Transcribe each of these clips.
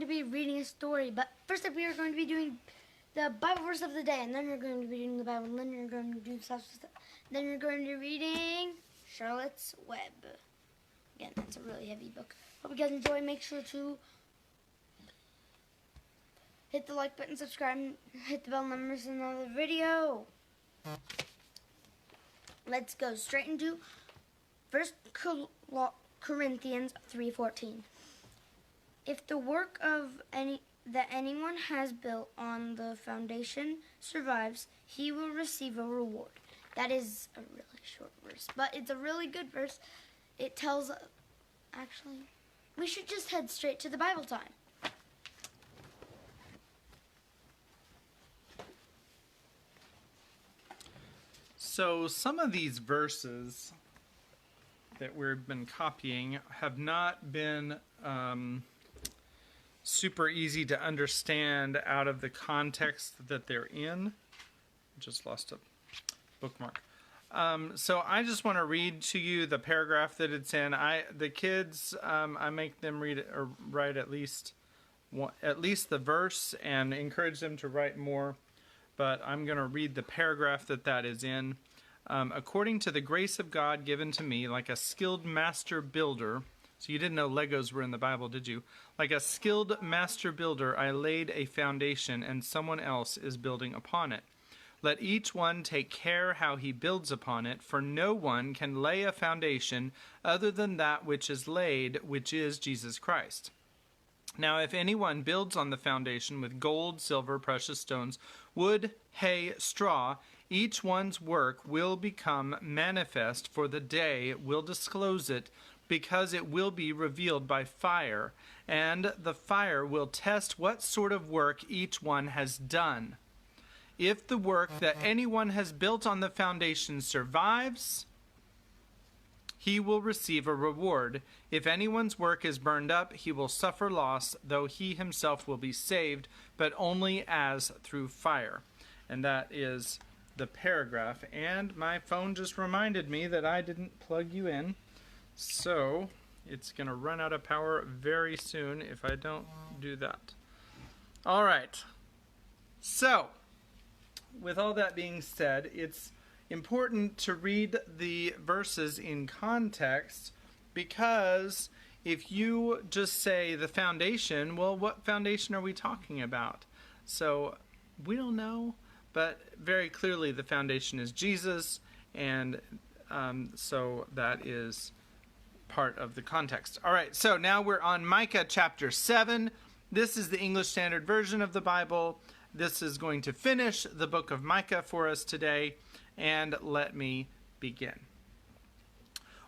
to be reading a story, but first up we are going to be doing the Bible verse of the day, and then you're going to be reading the Bible, and then you're going to do stuff. Then you're going to be reading Charlotte's Web. Again, that's a really heavy book. Hope you guys enjoy. Make sure to hit the like button, subscribe, and hit the bell and never miss another video. Let's go straight into 1 Corinthians 3:14. If the work of that anyone has built on the foundation survives, he will receive a reward. That is a really short verse, but it's a really good verse. It tells, actually, we should just head straight to the Bible time. So some of these verses that we've been copying have not been super easy to understand out of the context that they're in. Just lost a bookmark. So I just want to read to you the paragraph that it's in. The kids, I make them read or write at least the verse and encourage them to write more. But I'm going to read the paragraph that is in. According to the grace of God given to me, like a skilled master builder. So you didn't know Legos were in the Bible, did you? Like a skilled master builder, I laid a foundation, and someone else is building upon it. Let each one take care how he builds upon it, for no one can lay a foundation other than that which is laid, which is Jesus Christ. Now if anyone builds on the foundation with gold, silver, precious stones, wood, hay, straw, each one's work will become manifest, for the day will disclose it, because it will be revealed by fire, and the fire will test what sort of work each one has done. If the work that anyone has built on the foundation survives, he will receive a reward. If anyone's work is burned up, he will suffer loss, though he himself will be saved, but only as through fire. And that is the paragraph. And my phone just reminded me that I didn't plug you in. So it's going to run out of power very soon if I don't do that. All right. So with all that being said, it's important to read the verses in context, because if you just say the foundation, well, what foundation are we talking about? So we don't know, but very clearly the foundation is Jesus, and so that is part of the context. All right, so now we're on Micah chapter 7. This is the English Standard Version of the Bible. This is going to finish the book of Micah for us today, and let me begin.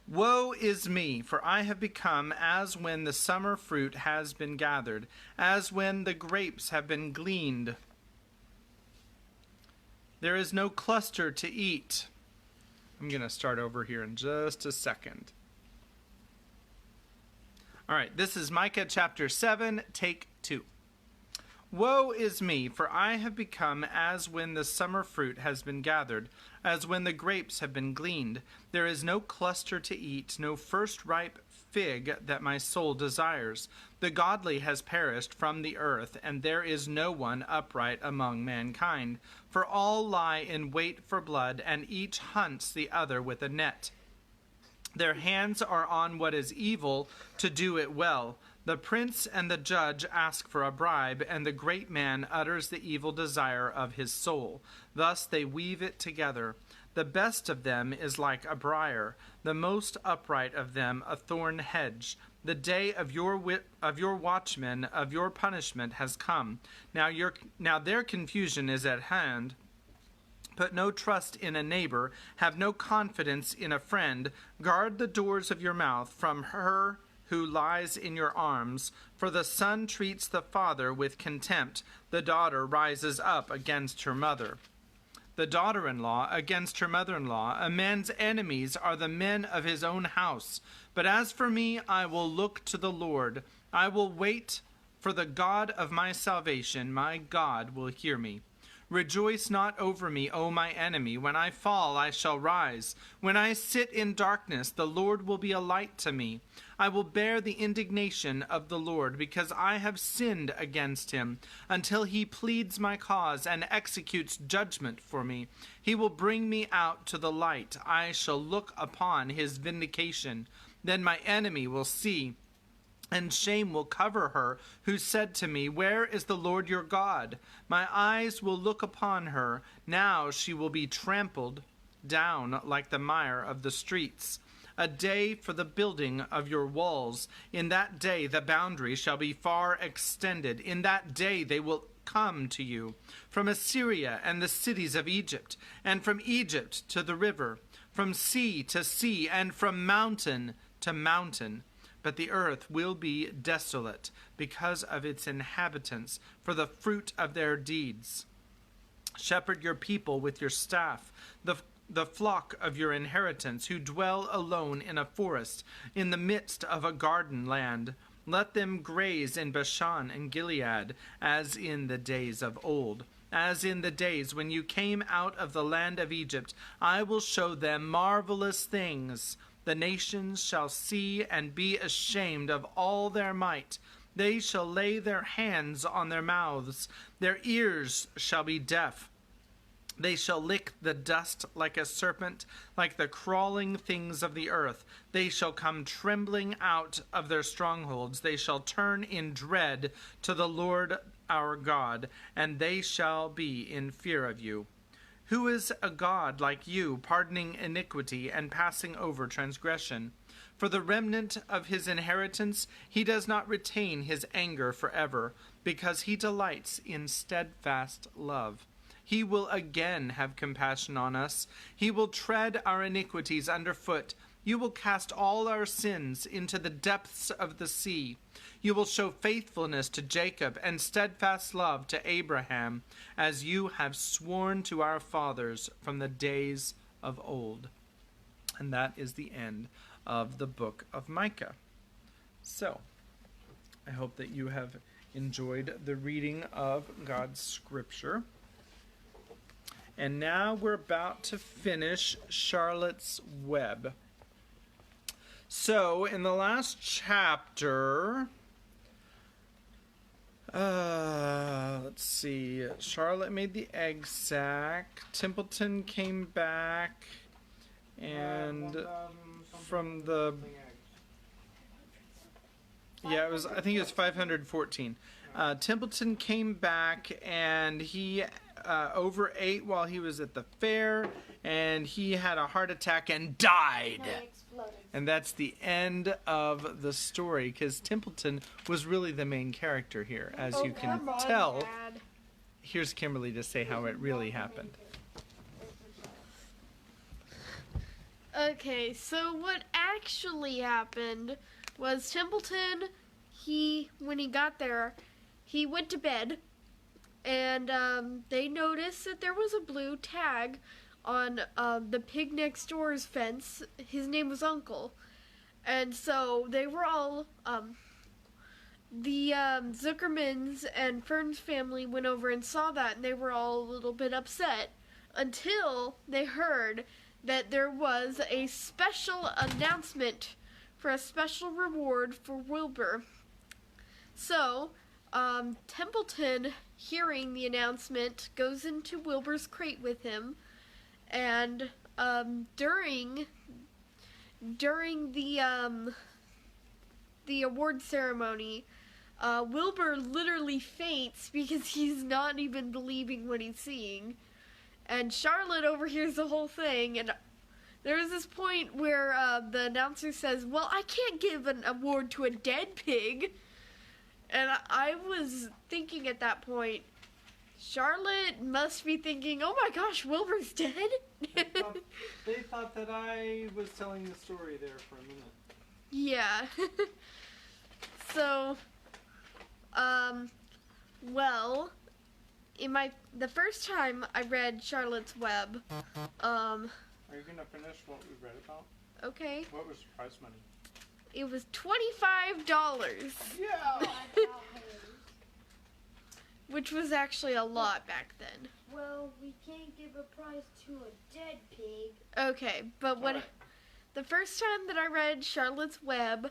Woe is me, for I have become as when the summer fruit has been gathered, as when the grapes have been gleaned. There is no cluster to eat. I'm going to start over here in just a second. All right, this is Micah chapter 7, take 2. Woe is me, for I have become as when the summer fruit has been gathered, as when the grapes have been gleaned. There is no cluster to eat, no first ripe fig that my soul desires. The godly has perished from the earth, and there is no one upright among mankind. For all lie in wait for blood, and each hunts the other with a net. Their hands are on what is evil to do it well. The prince and the judge ask for a bribe, and the great man utters the evil desire of his soul. Thus they weave it together. The best of them is like a briar, the most upright of them a thorn hedge. The day of your watchmen, of your punishment, has come. Now their confusion is at hand. Put no trust in a neighbor. Have no confidence in a friend. Guard the doors of your mouth from her who lies in your arms. For the son treats the father with contempt. The daughter rises up against her mother. The daughter-in-law against her mother-in-law. A man's enemies are the men of his own house. But as for me, I will look to the Lord. I will wait for the God of my salvation. My God will hear me. Rejoice not over me, O my enemy. When I fall, I shall rise. When I sit in darkness, the Lord will be a light to me. I will bear the indignation of the Lord, because I have sinned against him, until he pleads my cause and executes judgment for me. He will bring me out to the light. I shall look upon his vindication. Then my enemy will see, and shame will cover her who said to me, Where is the Lord your God? My eyes will look upon her. Now she will be trampled down like the mire of the streets. A day for the building of your walls. In that day the boundary shall be far extended. In that day they will come to you from Assyria and the cities of Egypt, and from Egypt to the river, from sea to sea, and from mountain to mountain. But the earth will be desolate because of its inhabitants, for the fruit of their deeds. Shepherd your people with your staff, the flock of your inheritance, who dwell alone in a forest, in the midst of a garden land. Let them graze in Bashan and Gilead, as in the days of old. As in the days when you came out of the land of Egypt, I will show them marvelous things. The nations shall see and be ashamed of all their might. They shall lay their hands on their mouths. Their ears shall be deaf. They shall lick the dust like a serpent, like the crawling things of the earth. They shall come trembling out of their strongholds. They shall turn in dread to the Lord our God, and they shall be in fear of you. Who is a God like you, pardoning iniquity and passing over transgression? For the remnant of his inheritance he does not retain his anger forever, because he delights in steadfast love. He will again have compassion on us. He will tread our iniquities underfoot. You will cast all our sins into the depths of the sea. You will show faithfulness to Jacob and steadfast love to Abraham, as you have sworn to our fathers from the days of old. And that is the end of the book of Micah. So, I hope that you have enjoyed the reading of God's scripture. And now we're about to finish Charlotte's Web. So, in the last chapter, let's see, Charlotte made the egg sack, Templeton came back, and from the, I think it was 514. Templeton came back, and he overate while he was at the fair, and he had a heart attack and died. And that's the end of the story, because Templeton was really the main character here, as you can tell. Dad. Here's Kimberly to say how it really happened. Okay, so what actually happened was Templeton, when he got there, he went to bed, and they noticed that there was a blue tag on the pig next door's fence. His name was Uncle. And so they were all, the Zuckermans and Fern's family went over and saw that, and they were all a little bit upset until they heard that there was a special announcement for a special reward for Wilbur. So, Templeton, hearing the announcement, goes into Wilbur's crate with him, and during the award ceremony, Wilbur literally faints because he's not even believing what he's seeing. And Charlotte overhears the whole thing, and there's this point where the announcer says, "Well, I can't give an award to a dead pig." And I was thinking at that point, Charlotte must be thinking, "Oh my gosh, Wilbur's dead?" They thought that I was telling the story there for a minute. Yeah. So, well, the first time I read Charlotte's Web, Are you going to finish what we read about? okay, What was prize money? it was $25, Yeah! which was actually a lot back then. Well, we can't give a prize to a dead pig. Okay, but Alright. the first time that I read Charlotte's Web,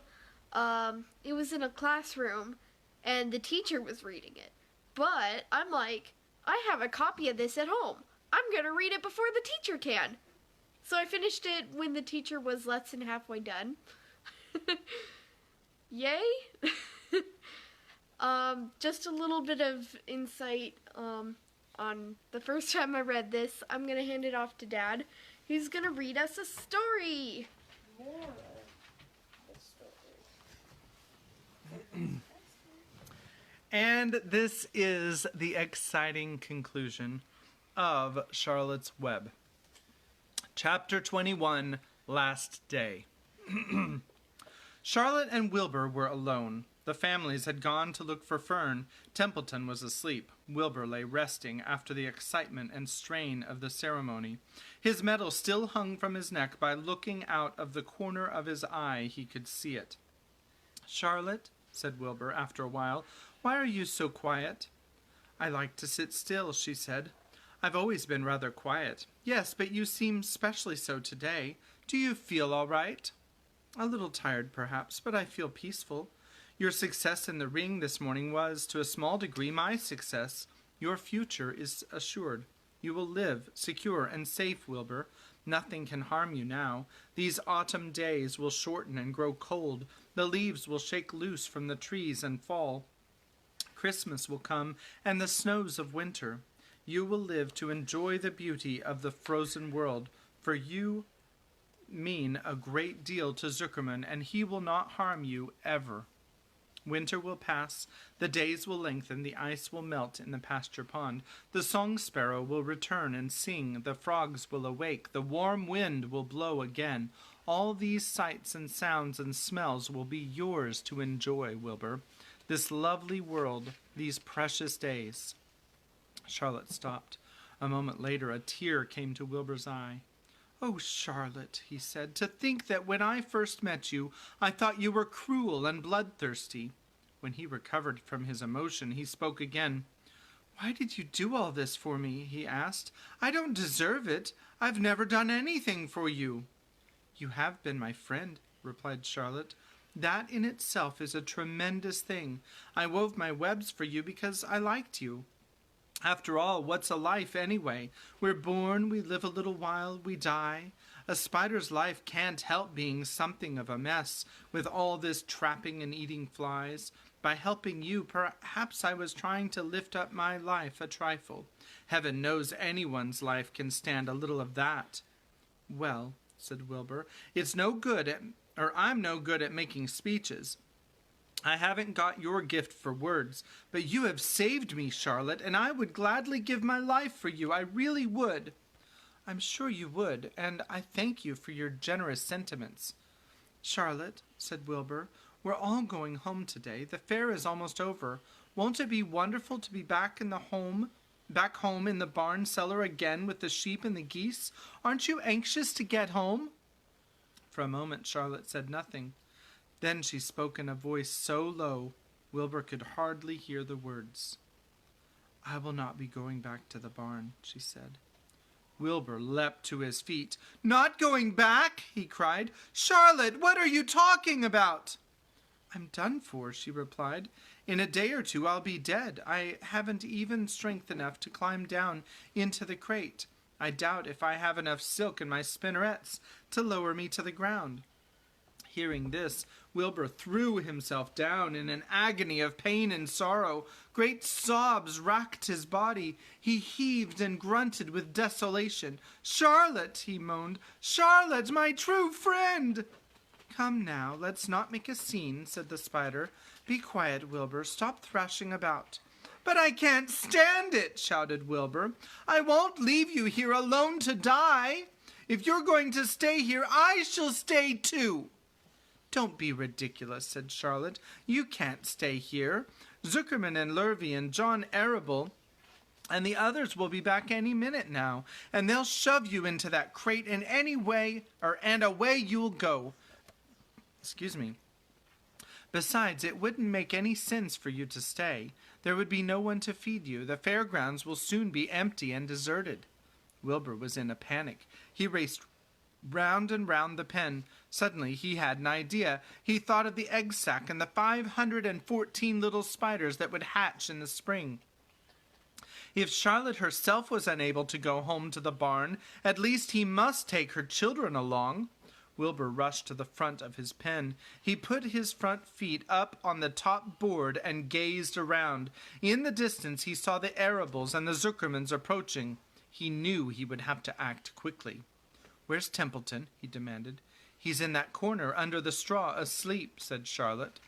It was in a classroom, and the teacher was reading it. But I'm like, I have a copy of this at home. I'm going to read it before the teacher can. So I finished it when the teacher was less than halfway done. Yay! Just a little bit of insight on the first time I read this. I'm going to hand it off to Dad, who's going to read us a story. And this is the exciting conclusion of Charlotte's Web. Chapter 21, Last Day. Charlotte and Wilbur were alone. The families had gone to look for Fern. Templeton was asleep. Wilbur lay resting after the excitement and strain of the ceremony. His medal still hung from his neck. By looking out of the corner of his eye, he could see it. "Charlotte," said Wilbur after a while, "why are you so quiet?" "I like to sit still," she said. "I've always been rather quiet." "Yes, but you seem specially so today. Do you feel all right?" "A little tired, perhaps, but I feel peaceful. Your success in the ring this morning was, to a small degree, my success. Your future is assured. You will live, secure and safe, Wilbur. Nothing can harm you now. These autumn days will shorten and grow cold. The leaves will shake loose from the trees and fall. Christmas will come, and the snows of winter. You will live to enjoy the beauty of the frozen world, for you mean a great deal to Zuckerman, and he will not harm you ever. Winter will pass, the days will lengthen, the ice will melt in the pasture pond. The song sparrow will return and sing, the frogs will awake, the warm wind will blow again. All these sights and sounds and smells will be yours to enjoy, Wilbur. This lovely world, these precious days." Charlotte stopped. A moment later, a tear came to Wilbur's eye. "Oh, Charlotte," he said, "to think that when I first met you, I thought you were cruel and bloodthirsty." When he recovered from his emotion, he spoke again. "Why did you do all this for me?" he asked. "I don't deserve it. I've never done anything for you." "You have been my friend," replied Charlotte. "That in itself is a tremendous thing. I wove my webs for you because I liked you. After all, what's a life anyway? We're born, we live a little while, we die. A spider's life can't help being something of a mess, with all this trapping and eating flies. By helping you, perhaps I was trying to lift up my life a trifle. Heaven knows anyone's life can stand a little of that." "Well," said Wilbur, I'm no good at making speeches. I haven't got your gift for words, but you have saved me, Charlotte, and I would gladly give my life for you. I really would." "I'm sure you would, and I thank you for your generous sentiments." "Charlotte," said Wilbur, "we're all going home today. The fair is almost over. Won't it be wonderful to be back home in the barn cellar again with the sheep and the geese? Aren't you anxious to get home?" For a moment Charlotte said nothing. Then she spoke in a voice so low Wilbur could hardly hear the words. "I will not be going back to the barn," she said. Wilbur leapt to his feet. "Not going back?" he cried. "Charlotte, what are you talking about?" "I'm done for," she replied. "In a day or two I'll be dead. I haven't even strength enough to climb down into the crate. I doubt if I have enough silk in my spinnerets to lower me to the ground." Hearing this, Wilbur threw himself down in an agony of pain and sorrow. Great sobs racked his body. He heaved and grunted with desolation. "Charlotte," he moaned, "Charlotte, my true friend!" "Come now, let's not make a scene," said the spider. "Be quiet, Wilbur. Stop thrashing about." "But I can't stand it," shouted Wilbur. "I won't leave you here alone to die. If you're going to stay here, I shall stay too." "Don't be ridiculous," said Charlotte. "You can't stay here. Zuckerman and Lurvy and John Arable and the others will be back any minute now, and they'll shove you into that crate in any way, and away you'll go. Excuse me. Besides, it wouldn't make any sense for you to stay. There would be no one to feed you. The fairgrounds will soon be empty and deserted." Wilbur was in a panic. He raced round and round the pen. Suddenly he had an idea. He thought of the egg sack and the 514 little spiders that would hatch in the spring. If Charlotte herself was unable to go home to the barn, at least he must take her children along. Wilbur rushed to the front of his pen. He put his front feet up on the top board and gazed around. In the distance he saw the Arables and the Zuckermans approaching. He knew he would have to act quickly. "Where's Templeton?" he demanded. "He's in that corner under the straw, asleep," said Charlotte.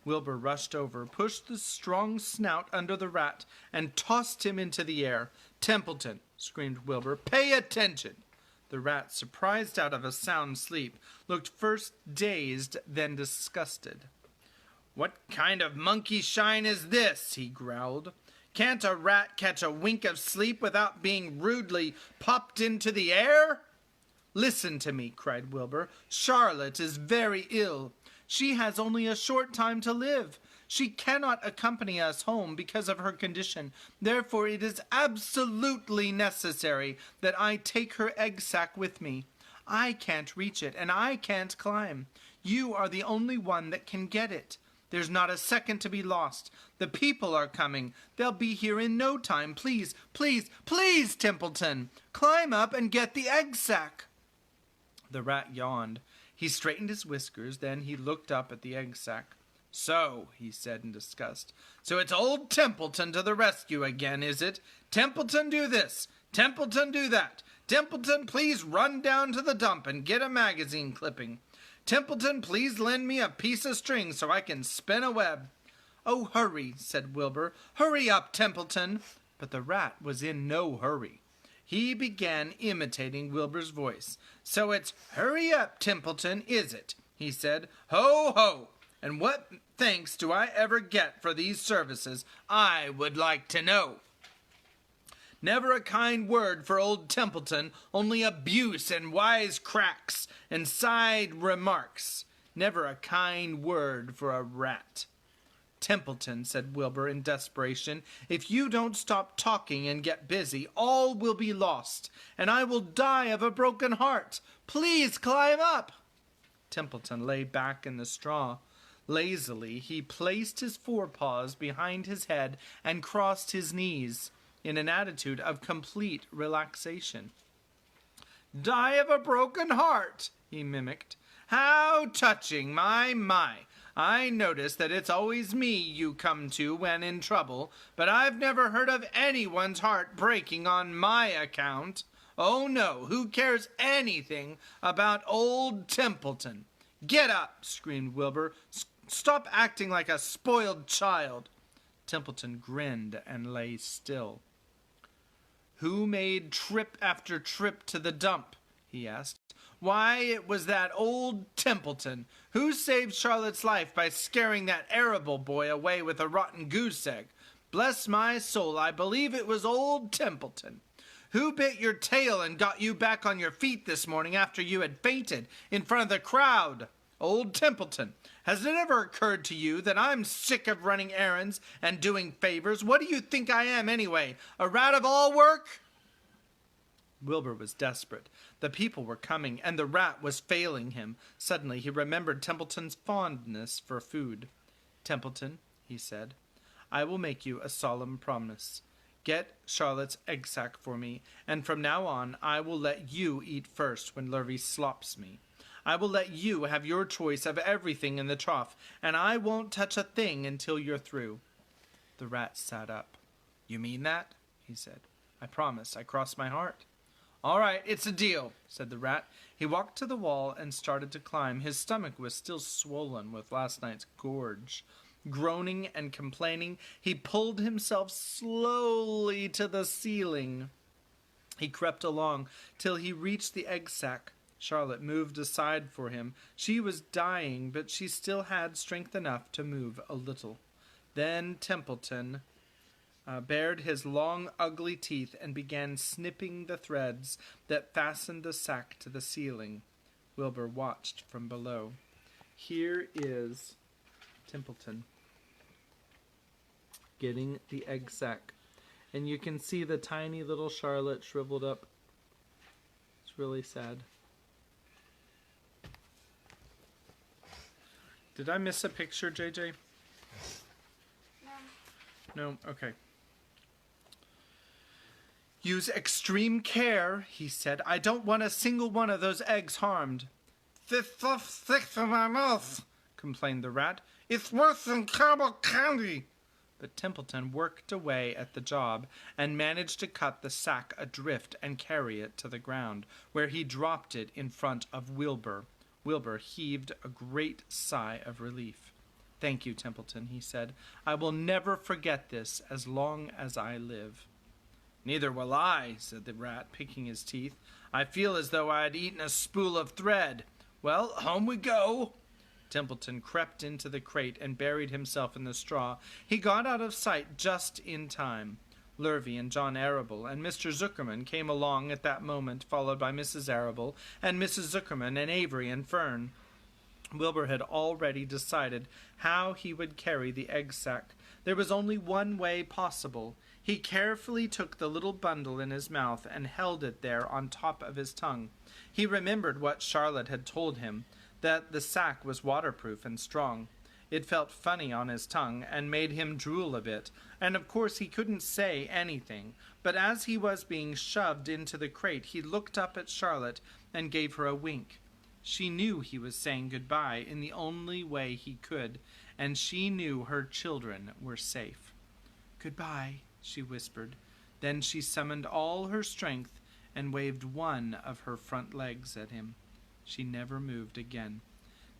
Wilbur rushed over, pushed the strong snout under the rat, and tossed him into the air. "Templeton," screamed Wilbur, "pay attention!" The rat, surprised out of a sound sleep, looked first dazed, then disgusted. "What kind of monkey shine is this?" he growled. "Can't a rat catch a wink of sleep without being rudely popped into the air?" "Listen to me," cried Wilbur. "Charlotte is very ill. She has only a short time to live. She cannot accompany us home because of her condition. Therefore, it is absolutely necessary that I take her egg sack with me. I can't reach it, and I can't climb. You are the only one that can get it. There's not a second to be lost. The people are coming. They'll be here in no time. Please, please, please, Templeton, climb up and get the egg sack." The rat yawned. He straightened his whiskers, then he looked up at the egg sack. "So," he said in disgust, "so it's old Templeton to the rescue again, is it? Templeton, do this. Templeton, do that. Templeton, please run down to the dump and get a magazine clipping. Templeton, please lend me a piece of string so I can spin a web." "Oh, hurry," said Wilbur. "Hurry up, Templeton." But the rat was in no hurry. He began imitating Wilbur's voice. "So it's 'hurry up, Templeton,' is it?" he said. "Ho, ho! And what thanks do I ever get for these services, I would like to know? Never a kind word for old Templeton, only abuse and wise cracks and side remarks. Never a kind word for a rat." "Templeton," said Wilbur in desperation, "if you don't stop talking and get busy, all will be lost, and I will die of a broken heart. Please climb up." Templeton lay back in the straw. Lazily, he placed his forepaws behind his head and crossed his knees in an attitude of complete relaxation. "Die of a broken heart," he mimicked. "How touching, my. I notice that it's always me you come to when in trouble, but I've never heard of anyone's heart breaking on my account. Oh no, who cares anything about old Templeton?" "Get up," screamed Wilbur. "Stop acting like a spoiled child." Templeton grinned and lay still. "Who made trip after trip to the dump?" he asked. "Why, it was that old Templeton. Who saved Charlotte's life by scaring that Arable boy away with a rotten goose egg? Bless my soul, I believe it was old Templeton. Who bit your tail and got you back on your feet this morning after you had fainted in front of the crowd? Old Templeton. Has it ever occurred to you that I'm sick of running errands and doing favors? What do you think I am anyway? A rat of all work?" Wilbur was desperate. The people were coming, and the rat was failing him. Suddenly he remembered Templeton's fondness for food. "Templeton," he said, "I will make you a solemn promise. Get Charlotte's egg sack for me, and from now on I will let you eat first when Lurvy slops me. I will let you have your choice of everything in the trough, and I won't touch a thing until you're through." The rat sat up. "You mean that?" he said. "I promise. I cross my heart." "All right, it's a deal," said the rat. He walked to the wall and started to climb. His stomach was still swollen with last night's gorge. Groaning and complaining, he pulled himself slowly to the ceiling. He crept along till he reached the egg sack. Charlotte moved aside for him. She was dying, but she still had strength enough to move a little. Then Templeton bared his long, ugly teeth and began snipping the threads that fastened the sack to the ceiling. Wilbur watched from below. Here is Templeton getting the egg sack. And you can see the tiny little Charlotte shriveled up It's really sad. Did I miss a picture, JJ? No? Okay. Use extreme care, he said. I don't want a single one of those eggs harmed. This stuff sticks in my mouth, complained the rat. It's worse than caramel candy. But Templeton worked away at the job and managed to cut the sack adrift and carry it to the ground, where he dropped it in front of Wilbur. Wilbur heaved a great sigh of relief. Thank you, Templeton, he said. I will never forget this as long as I live. Neither will I, said the rat, picking his teeth. I feel as though I had eaten a spool of thread. Well, home we go. Templeton crept into the crate and buried himself in the straw. He got out of sight just in time. Lurvy and John Arable and Mr. Zuckerman came along at that moment, followed by Mrs. Arable and Mrs. Zuckerman and Avery and Fern. Wilbur had already decided how he would carry the egg sack. There was only one way possible. He carefully took the little bundle in his mouth and held it there on top of his tongue. He remembered what Charlotte had told him, that the sack was waterproof and strong. It felt funny on his tongue and made him drool a bit, and of course he couldn't say anything. But as he was being shoved into the crate, he looked up at Charlotte and gave her a wink. She knew he was saying goodbye in the only way he could, and she knew her children were safe. Goodbye, she whispered. Then she summoned all her strength and waved one of her front legs at him. She never moved again.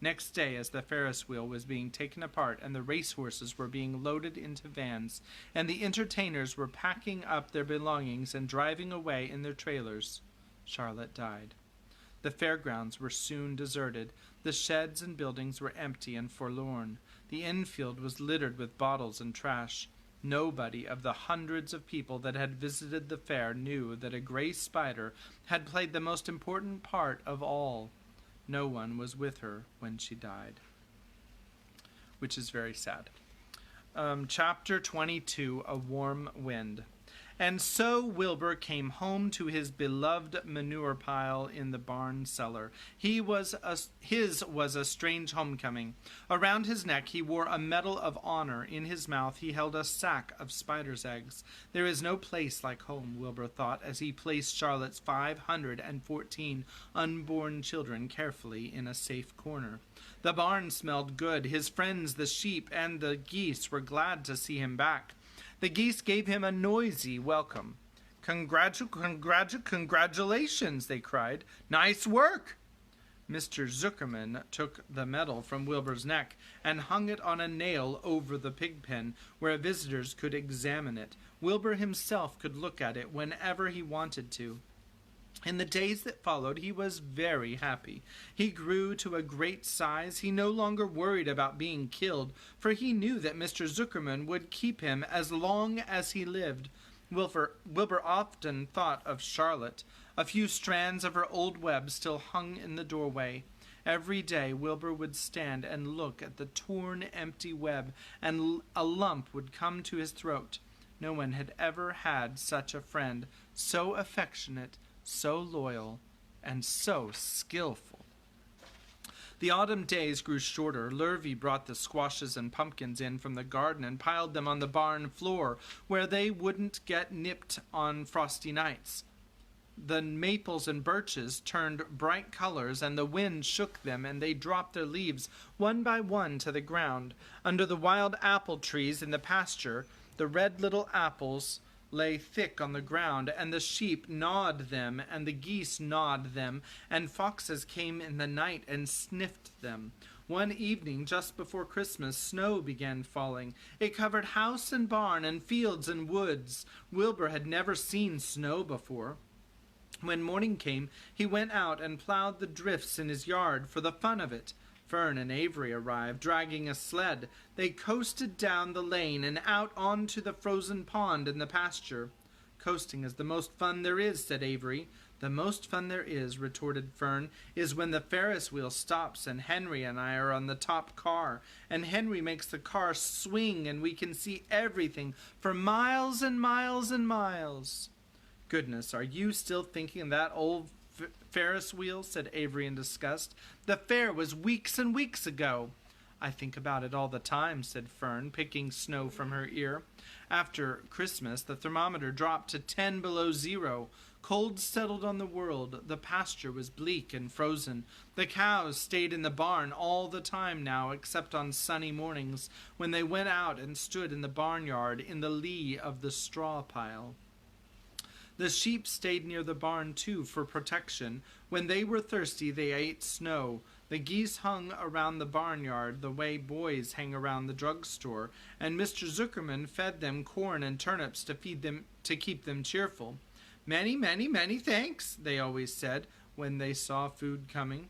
Next day, as the Ferris wheel was being taken apart and the racehorses were being loaded into vans, and the entertainers were packing up their belongings and driving away in their trailers, Charlotte died. The fairgrounds were soon deserted. The sheds and buildings were empty and forlorn. The infield was littered with bottles and trash. Nobody of the hundreds of people that had visited the fair knew that a gray spider had played the most important part of all. No one was with her when she died, which is very sad. Chapter 22, A Warm Wind. And so Wilbur came home to his beloved manure pile in the barn cellar. His was a strange homecoming. Around his neck he wore a medal of honor. In his mouth he held a sack of spider's eggs. There is no place like home, Wilbur thought, as he placed Charlotte's 514 unborn children carefully in a safe corner. The barn smelled good. His friends, the sheep and the geese, were glad to see him back. The geese gave him a noisy welcome. Congratulations, they cried. Nice work! Mr. Zuckerman took the medal from Wilbur's neck and hung it on a nail over the pig pen where visitors could examine it. Wilbur himself could look at it whenever he wanted to. In the days that followed, he was very happy. He grew to a great size. He no longer worried about being killed, for he knew that Mr. Zuckerman would keep him as long as he lived. Wilbur often thought of Charlotte. A few strands of her old web still hung in the doorway. Every day Wilbur would stand and look at the torn, empty web, and a lump would come to his throat. No one had ever had such a friend, so affectionate, so loyal, and so skillful. The autumn days grew shorter. Lurvy brought the squashes and pumpkins in from the garden and piled them on the barn floor, where they wouldn't get nipped on frosty nights. The maples and birches turned bright colors, and the wind shook them, and they dropped their leaves one by one to the ground. Under the wild apple trees in the pasture, the red little apples lay thick on the ground, and the sheep gnawed them, and the geese gnawed them, and foxes came in the night and sniffed them. One evening, just before Christmas, snow began falling. It covered house and barn and fields and woods. Wilbur had never seen snow before. When morning came, he went out and plowed the drifts in his yard for the fun of it. Fern and Avery arrived, dragging a sled. They coasted down the lane and out onto the frozen pond in the pasture. Coasting is the most fun there is, said Avery. The most fun there is, retorted Fern, is when the Ferris wheel stops and Henry and I are on the top car, and Henry makes the car swing and we can see everything for miles and miles and miles. Goodness, are you still thinking of that old Ferris wheel, said Avery in disgust. The fair was weeks and weeks ago. I think about it all the time, said Fern, picking snow from her ear. After Christmas, the thermometer dropped to 10 below zero. Cold settled on the world. The pasture was bleak and frozen. The cows stayed in the barn all the time now, except on sunny mornings, when they went out and stood in the barnyard in the lee of the straw pile. The sheep stayed near the barn, too, for protection. When they were thirsty, they ate snow. The geese hung around the barnyard the way boys hang around the drugstore, and Mr. Zuckerman fed them corn and turnips to keep them cheerful. Many, many, many thanks, they always said when they saw food coming.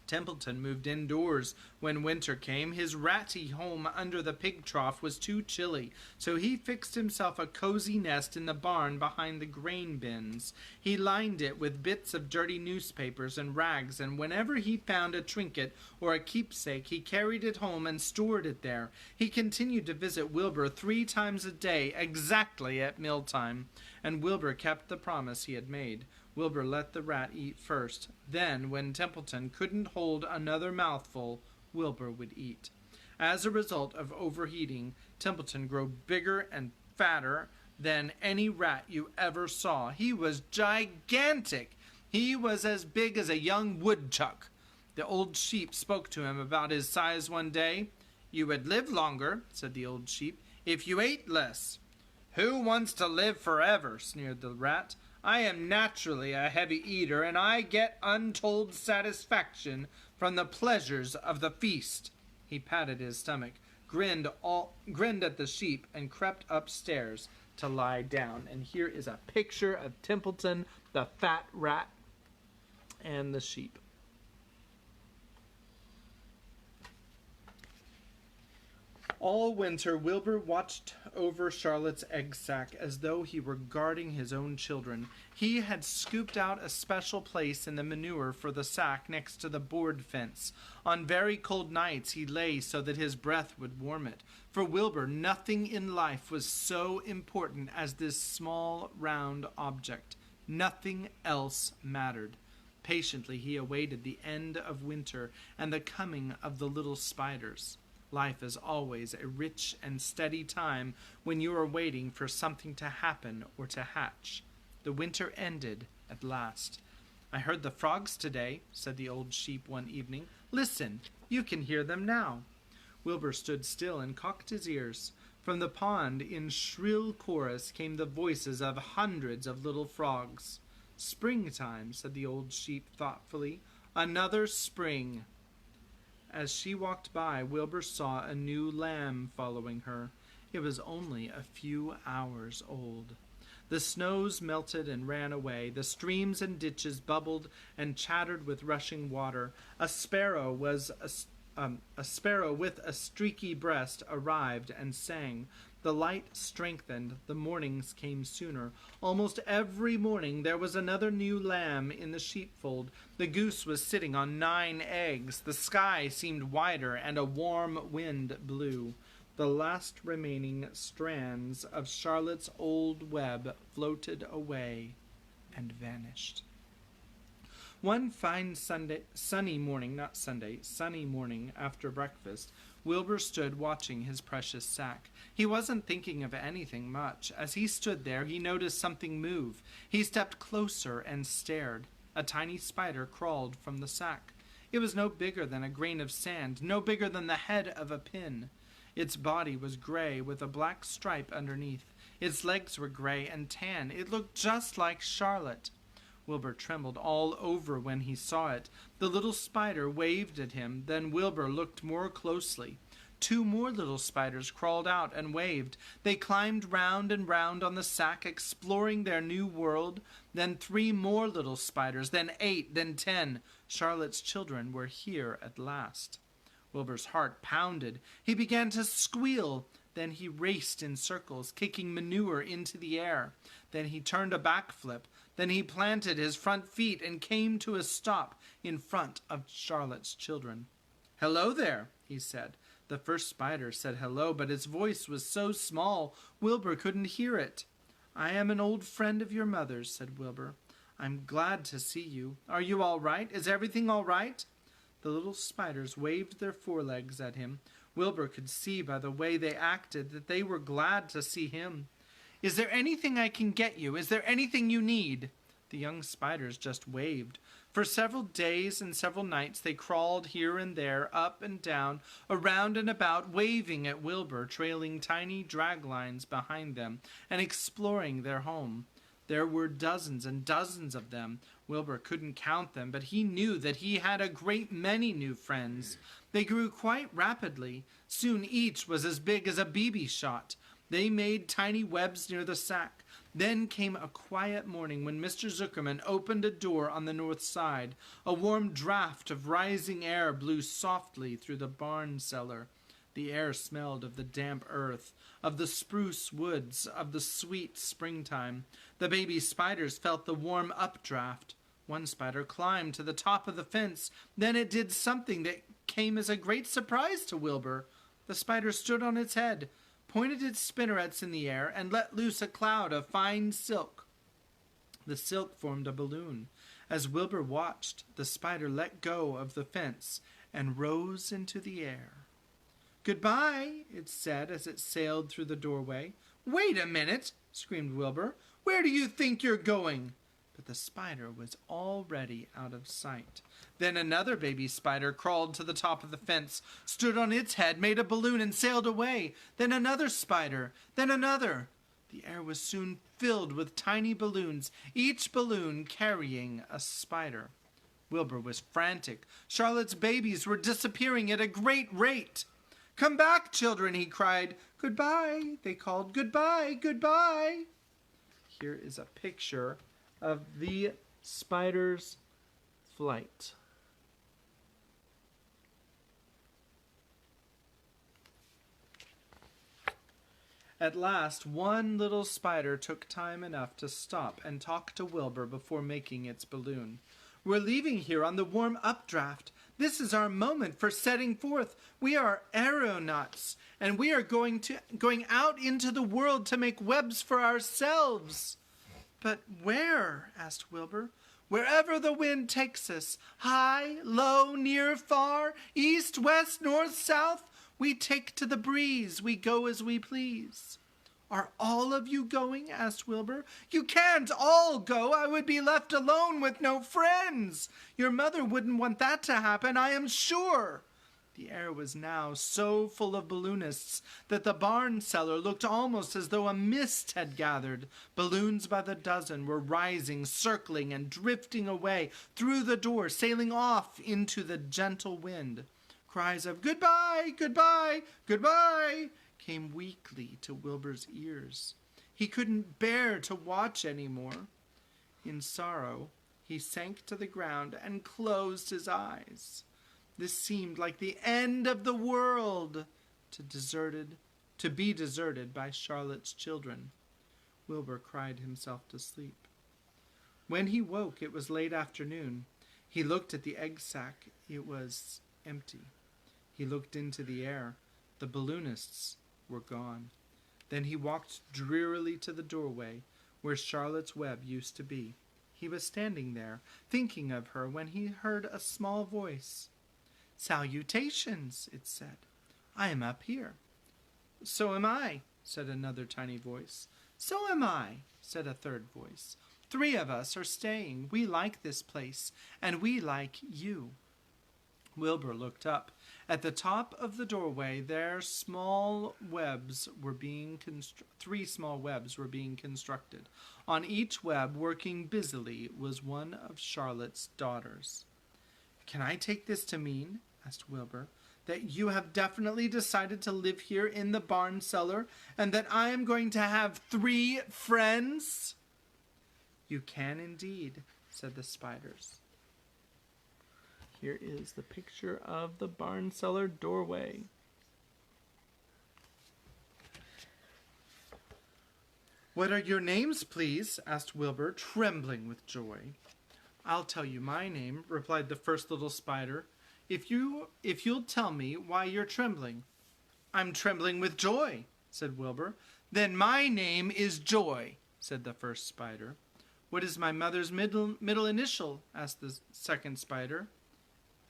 Templeton moved indoors when winter came. His ratty home under the pig trough was too chilly, so he fixed himself a cozy nest in the barn behind the grain bins. He lined it with bits of dirty newspapers and rags, and whenever he found a trinket or a keepsake, he carried it home and stored it there. He continued to visit Wilbur 3 times a day, exactly at mealtime, and Wilbur kept the promise he had made. Wilbur let the rat eat first. Then, when Templeton couldn't hold another mouthful, Wilbur would eat. As a result of overheating, Templeton grew bigger and fatter than any rat you ever saw. He was gigantic. He was as big as a young woodchuck. The old sheep spoke to him about his size one day. "You would live longer," said the old sheep, "if you ate less." "Who wants to live forever?" sneered the rat. "I am naturally a heavy eater, and I get untold satisfaction from the pleasures of the feast." He patted his stomach, grinned at the sheep, and crept upstairs to lie down. And here is a picture of Templeton, the fat rat, and the sheep. All winter, Wilbur watched over Charlotte's egg sack as though he were guarding his own children. He had scooped out a special place in the manure for the sack next to the board fence. On very cold nights, he lay so that his breath would warm it. For Wilbur, nothing in life was so important as this small, round object. Nothing else mattered. Patiently, he awaited the end of winter and the coming of the little spiders. Life is always a rich and steady time when you are waiting for something to happen or to hatch. The winter ended at last. "I heard the frogs today," said the old sheep one evening. "Listen, you can hear them now." Wilbur stood still and cocked his ears. From the pond in shrill chorus came the voices of hundreds of little frogs. "Springtime," said the old sheep thoughtfully. "Another spring." As she walked by, Wilbur saw a new lamb following her. It was only a few hours old. The snows melted and ran away. The streams and ditches bubbled and chattered with rushing water. A sparrow with a streaky breast arrived and sang. The light strengthened. The mornings came sooner. Almost every morning there was another new lamb in the sheepfold. The goose was sitting on 9 eggs. The sky seemed wider, and a warm wind blew. The last remaining strands of Charlotte's old web floated away and vanished. One fine sunny morning after breakfast, Wilbur stood watching his precious sack. He wasn't thinking of anything much. As he stood there, he noticed something move. He stepped closer and stared. A tiny spider crawled from the sack. It was no bigger than a grain of sand, no bigger than the head of a pin. Its body was gray with a black stripe underneath. Its legs were gray and tan. It looked just like Charlotte. Wilbur trembled all over when he saw it. The little spider waved at him. Then Wilbur looked more closely. 2 more little spiders crawled out and waved. They climbed round and round on the sack, exploring their new world. Then 3 more little spiders, then 8, then 10. Charlotte's children were here at last. Wilbur's heart pounded. He began to squeal. Then he raced in circles, kicking manure into the air. Then he turned a backflip. Then he planted his front feet and came to a stop in front of Charlotte's children. "Hello there," he said. The first spider said hello, but its voice was so small Wilbur couldn't hear it. "I am an old friend of your mother's," said Wilbur. I'm glad to see you. Are you all right? Is everything all right?" The little spiders waved their forelegs at him. Wilbur could see by the way they acted that they were glad to see him. "Is there anything I can get you? Is there anything you need?" The young spiders just waved. For several days and several nights they crawled here and there, up and down, around and about, waving at Wilbur, trailing tiny drag lines behind them, and exploring their home. There were dozens and dozens of them. Wilbur couldn't count them, but he knew that he had a great many new friends. They grew quite rapidly. Soon each was as big as a BB shot. They made tiny webs near the sack. Then came a quiet morning when Mr. Zuckerman opened a door on the north side. A warm draft of rising air blew softly through the barn cellar. The air smelled of the damp earth, of the spruce woods, of the sweet springtime. The baby spiders felt the warm updraft. One spider climbed to the top of the fence. Then it did something that came as a great surprise to Wilbur. The spider stood on its head, pointed its spinnerets in the air, and let loose a cloud of fine silk. The silk formed a balloon. As Wilbur watched, the spider let go of the fence and rose into the air. "Goodbye," it said as it sailed through the doorway. "Wait a minute," screamed Wilbur. "Where do you think you're going?" But the spider was already out of sight. Then another baby spider crawled to the top of the fence, stood on its head, made a balloon, and sailed away. Then another spider, then another. The air was soon filled with tiny balloons, each balloon carrying a spider. Wilbur was frantic. Charlotte's babies were disappearing at a great rate. "Come back, children," he cried. "Goodbye," they called. "Goodbye, goodbye." Here is a picture of the spider's flight. At last, one little spider took time enough to stop and talk to Wilbur before making its balloon. "We're leaving here on the warm updraft. This is our moment for setting forth. We are aeronauts, and we are going out into the world to make webs for ourselves." "But where?" asked Wilbur. "Wherever the wind takes us, high, low, near, far, east, west, north, south, we take to the breeze, we go as we please." "Are all of you going?" asked Wilbur. "You can't all go. I would be left alone with no friends. Your mother wouldn't want that to happen, I am sure." The air was now so full of balloonists that the barn cellar looked almost as though a mist had gathered. Balloons by the dozen were rising, circling, and drifting away through the door, sailing off into the gentle wind. Cries of "Goodbye, goodbye, goodbye" came weakly to Wilbur's ears. He couldn't bear to watch any more. In sorrow, he sank to the ground and closed his eyes. This seemed like the end of the world, to be deserted by Charlotte's children. Wilbur cried himself to sleep. When he woke, it was late afternoon. He looked at the egg sack. It was empty. He looked into the air. The balloonists were gone. Then he walked drearily to the doorway where Charlotte's web used to be. He was standing there, thinking of her, when he heard a small voice. "Salutations," it said. "I am up here." "So am I," said another tiny voice. "So am I," said a third voice. "3 of us are staying. We like this place, and we like you." Wilbur looked up. At the top of the doorway, three small webs were being constructed. On each web, working busily, was one of Charlotte's daughters. "Can I take this to mean," asked Wilbur, "that you have definitely decided to live here in the barn cellar, and that I am going to have 3 friends?" "You can indeed," said the spiders. Here is the picture of the barn cellar doorway. "What are your names, please?" asked Wilbur, trembling with joy. "I'll tell you my name," replied the first little spider, if you'll tell me why you're trembling." "I'm trembling with joy," said Wilbur. "Then my name is Joy," said the first spider. "What is my mother's middle initial?" asked the second spider.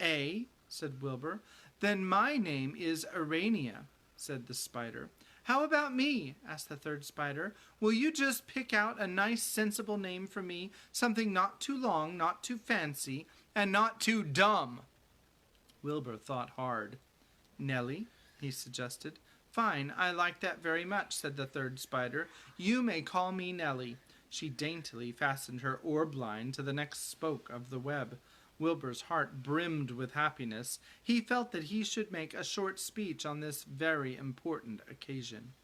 "A," said Wilbur. "Then my name is Urania," said the spider. "How about me?" asked the third spider. "Will you just pick out a nice, sensible name for me, something not too long, not too fancy, and not too dumb?" Wilbur thought hard. "Nellie," he suggested. "Fine, I like that very much," said the third spider. "You may call me Nellie." She daintily fastened her orb line to the next spoke of the web. Wilbur's heart brimmed with happiness. He felt that he should make a short speech on this very important occasion.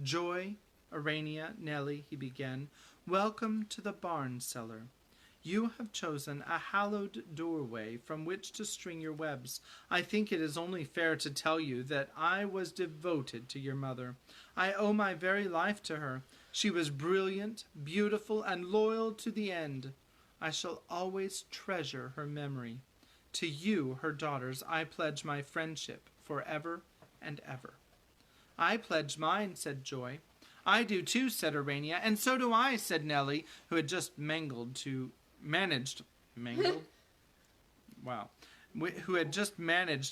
"Joy, Urania, Nellie," he began, "welcome to the barn cellar. You have chosen a hallowed doorway from which to string your webs. I think it is only fair to tell you that I was devoted to your mother. I owe my very life to her. She was brilliant, beautiful, and loyal to the end. I shall always treasure her memory. To you, her daughters, I pledge my friendship forever and ever." "I pledge mine," said Joy. "I do too," said Urania. "And so do I," said Nellie, who had just managed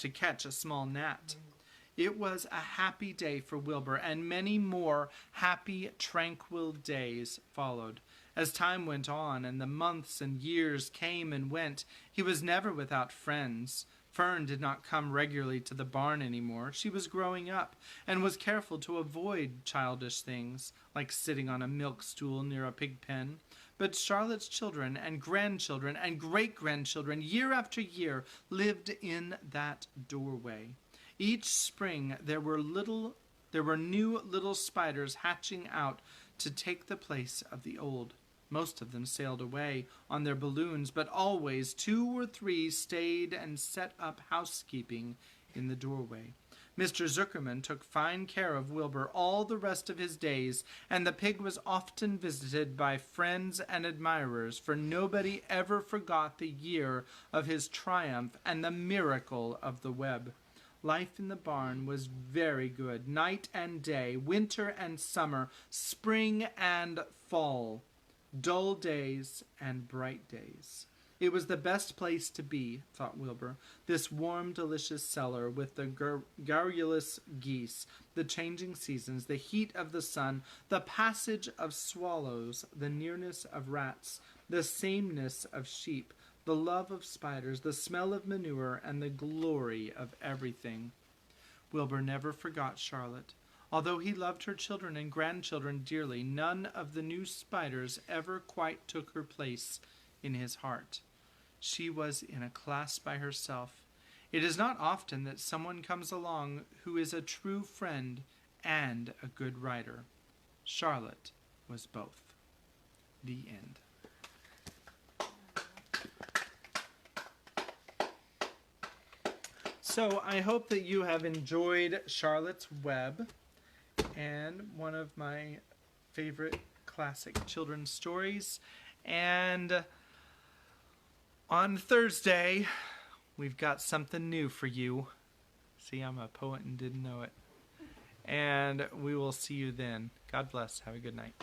to catch a small gnat. It was a happy day for Wilbur, and many more happy, tranquil days followed. As time went on, and the months and years came and went, he was never without friends. Fern did not come regularly to the barn anymore. She was growing up, and was careful to avoid childish things, like sitting on a milk stool near a pig pen. But Charlotte's children and grandchildren and great-grandchildren, year after year, lived in that doorway. Each spring there were new little spiders hatching out to take the place of the old. Most of them sailed away on their balloons, but always 2 or 3 stayed and set up housekeeping in the doorway. Mr. Zuckerman took fine care of Wilbur all the rest of his days, and the pig was often visited by friends and admirers, for nobody ever forgot the year of his triumph and the miracle of the web. Life in the barn was very good, night and day, winter and summer, spring and fall, dull days and bright days. It was the best place to be, thought Wilbur, this warm, delicious cellar with the garrulous geese, the changing seasons, the heat of the sun, the passage of swallows, the nearness of rats, the sameness of sheep, the love of spiders, the smell of manure, and the glory of everything. Wilbur never forgot Charlotte. Although he loved her children and grandchildren dearly, none of the new spiders ever quite took her place in his heart. She was in a class by herself. It is not often that someone comes along who is a true friend and a good writer. Charlotte was both. The end. So I hope that you have enjoyed Charlotte's Web, and one of my favorite classic children's stories. And on Thursday, we've got something new for you. See, I'm a poet and didn't know it. And we will see you then. God bless. Have a good night.